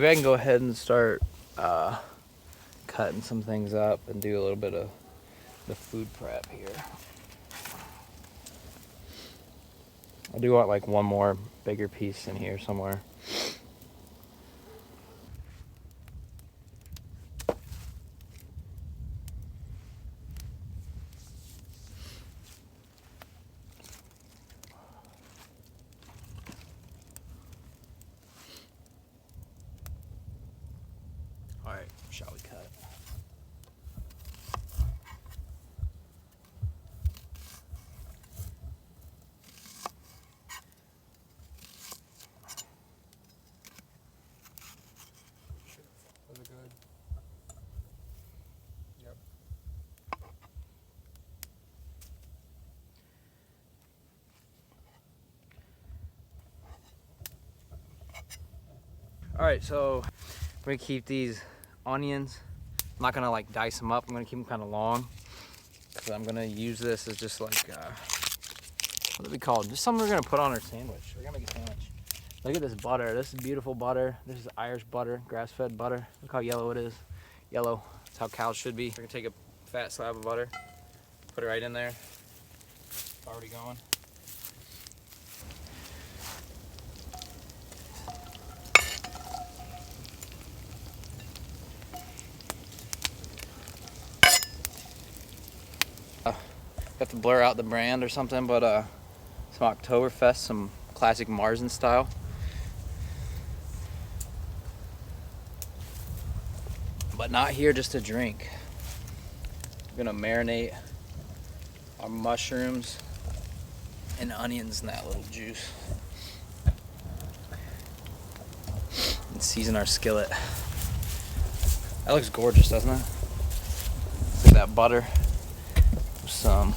Maybe I can go ahead and start cutting some things up and do a little bit of the food prep here. I do want like one more bigger piece in here somewhere. All right, shall we cut? Those are good. Yep. All right, so we're gonna keep these onions. I'm not gonna like dice them up. I'm gonna keep them kind of long because I'm gonna use this as just like what do we call it? Just something we're gonna put on our sandwich. We're gonna make a sandwich. Look at this butter. This is beautiful butter. This is Irish butter, grass-fed butter. Look how yellow it is. Yellow. That's how cows should be. We're gonna take a fat slab of butter, put it right in there. It's already going. Have to blur out the brand or something, but some Oktoberfest, some classic Marzen style. But not here just to drink. We're gonna marinate our mushrooms and onions in that little juice. And season our skillet. That looks gorgeous, doesn't it? Look at that butter. Some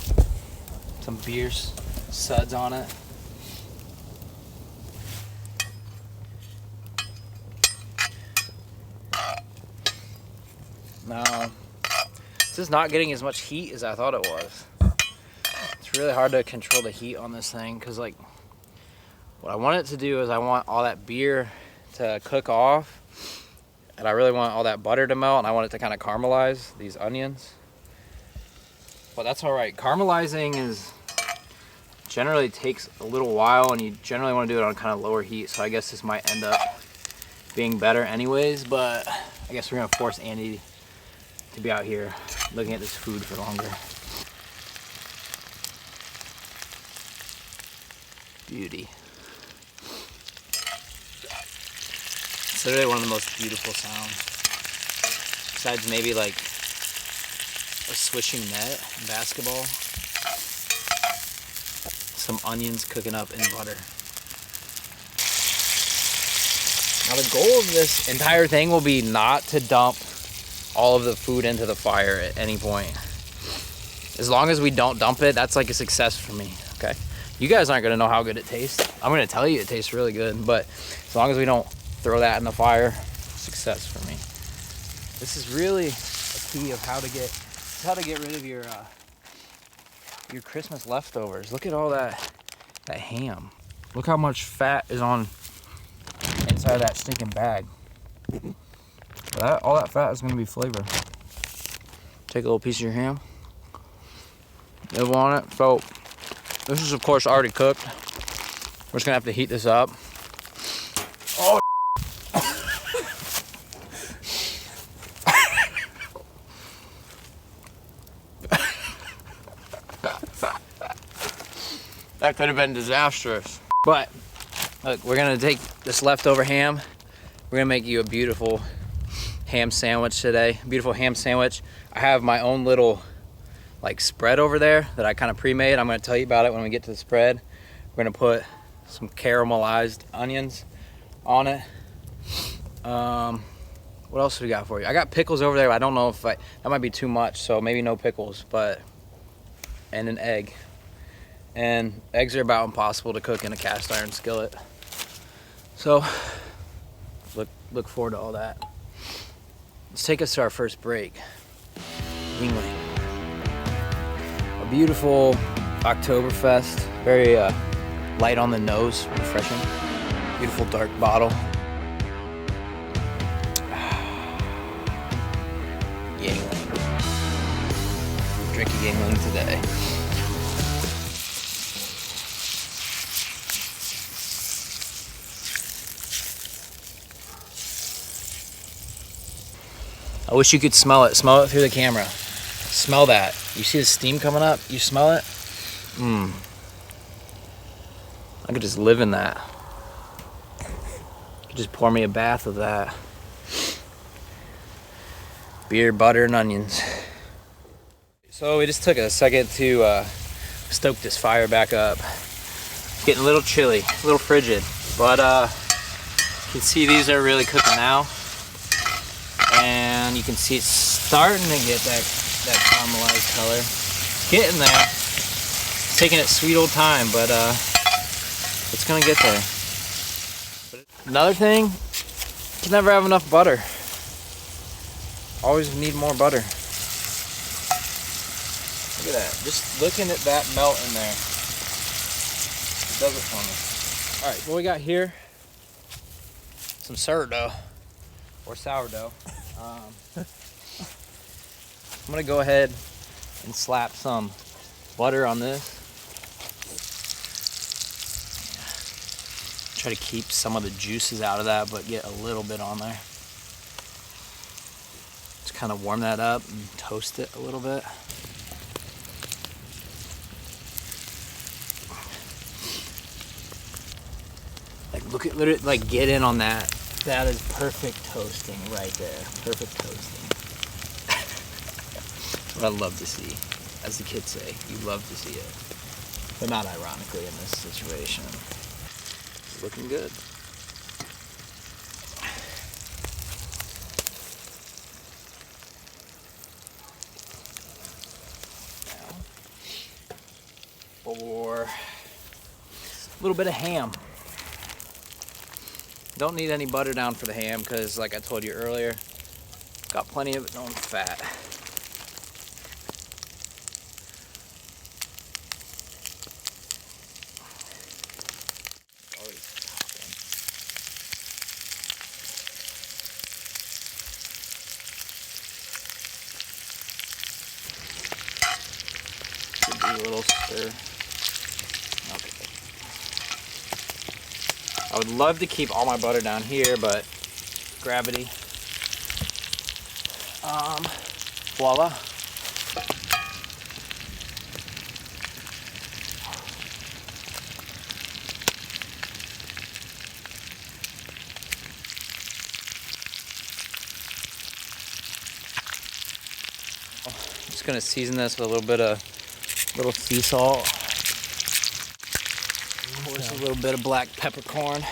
beer suds on it. Now, this is not getting as much heat as I thought it was. It's really hard to control the heat on this thing because, like, what I want it to do is I want all that beer to cook off, and I really want all that butter to melt, and I want it to kind of caramelize these onions. But that's all right. Caramelizing is generally takes a little while, and you generally want to do it on kind of lower heat. So I guess this might end up being better anyways, but I guess we're gonna force Andy to be out here looking at this food for longer. Beauty. It's literally one of the most beautiful sounds. Besides maybe like a swishing net in basketball. Some onions cooking up in butter. Now the goal of this entire thing will be not to dump all of the food into the fire at any point. As long as we don't dump it, that's like a success for me, okay? You guys aren't gonna know how good it tastes. I'm gonna tell you it tastes really good, but as long as we don't throw that in the fire, success for me. This is really a key of how to get rid of your Christmas leftovers. Look at all that ham. Look how much fat is on inside of that stinking bag. All that fat is gonna be flavor. Take a little piece of your ham, nibble on it. So this is of course already cooked. We're just gonna have to heat this up. Oh. That could have been disastrous. But look, we're gonna take this leftover ham. We're gonna make you a beautiful ham sandwich today. Beautiful ham sandwich. I have my own little like spread over there that I kind of pre-made. I'm gonna tell you about it when we get to the spread. We're gonna put some caramelized onions on it. What else do we got for you? I got pickles over there. But I don't know if that might be too much, so maybe no pickles, and an egg. And eggs are about impossible to cook in a cast iron skillet. So look forward to all that. Let's take us to our first break. Yingling. A beautiful Oktoberfest, very light on the nose, refreshing. Beautiful dark bottle. Drinky Yingling today. I wish you could smell it. Smell it through the camera. Smell that. You see the steam coming up? You smell it? Mmm. I could just live in that. You could just pour me a bath of that. Beer, butter, and onions. So we just took a second to stoke this fire back up. It's getting a little chilly, a little frigid, but you can see these are really cooking now. And you can see it's starting to get that caramelized color. It's getting there. It's taking its sweet old time, but it's gonna get there. Another thing, you can never have enough butter. Always need more butter. Look at that. Just looking at that melt in there. It does it for me. Alright, what we got here, some sourdough. Or sourdough. I'm gonna go ahead and slap some butter on this. Try to keep some of the juices out of that, but get a little bit on there. Just kind of warm that up and toast it a little bit. Like look at literally, like get in on that. That is perfect toasting right there. Perfect toasting. That's what I love to see. As the kids say, you love to see it. But not ironically in this situation. It's looking good. Now, for a little bit of ham. Don't need any butter down for the ham because, like I told you earlier, got plenty of its own fat. Should do a little stir. Okay. I would love to keep all my butter down here, but gravity. Voila. I'm just gonna season this with a little bit of sea salt. Of course, a little bit of black peppercorn.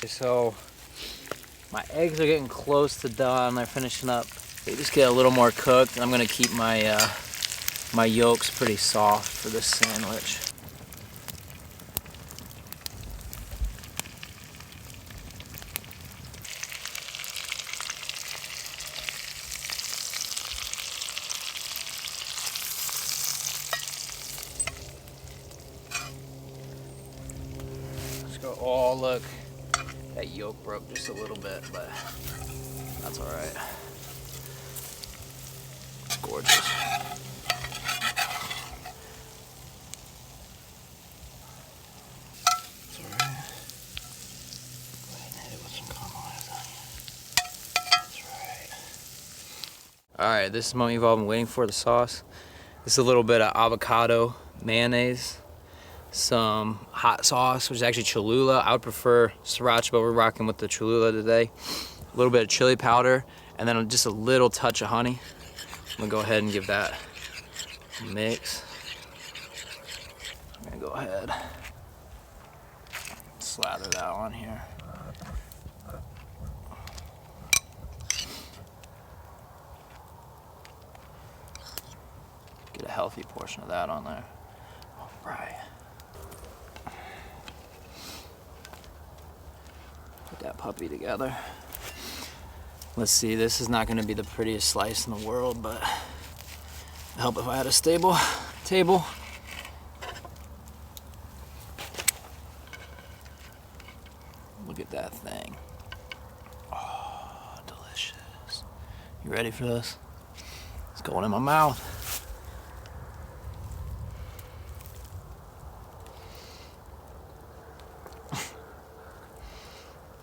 So my eggs are getting close to done. They're finishing up. They just get a little more cooked. I'm gonna keep my my yolks pretty soft for this sandwich. Let's go. Oh, look. That yolk broke just a little bit, but that's all right. It's gorgeous. It's all right. Go ahead and hit it with some caramelized onions. That's right. All right, this is what we've all been waiting for, the sauce. This is a little bit of avocado mayonnaise. Some hot sauce, which is actually Cholula. I would prefer sriracha, but we're rocking with the Cholula today. A little bit of chili powder, and then just a little touch of honey. I'm gonna go ahead and give that a mix. I'm gonna go ahead and slather that on here. Get a healthy portion of that on there. All right. Put that puppy together. Let's see, this is not going to be the prettiest slice in the world, but it'd help if I had a stable table. Look at that thing. Oh, delicious. You ready for this? Let's going in my mouth.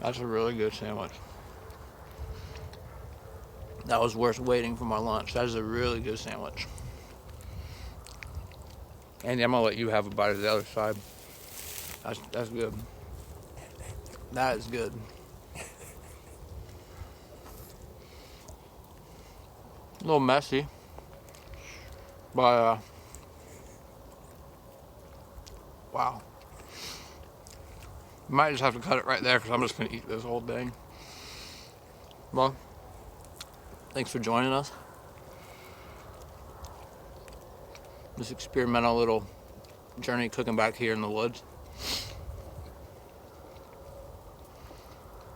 That's a really good sandwich. That was worth waiting for my lunch. That is a really good sandwich. Andy, I'm gonna let you have a bite of the other side. That's good. That is good. A little messy, but wow. Might just have to cut it right there because I'm just gonna eat this whole thing. Well, thanks for joining us. This experimental little journey cooking back here in the woods.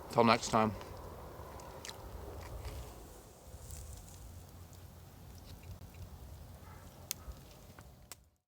Until next time.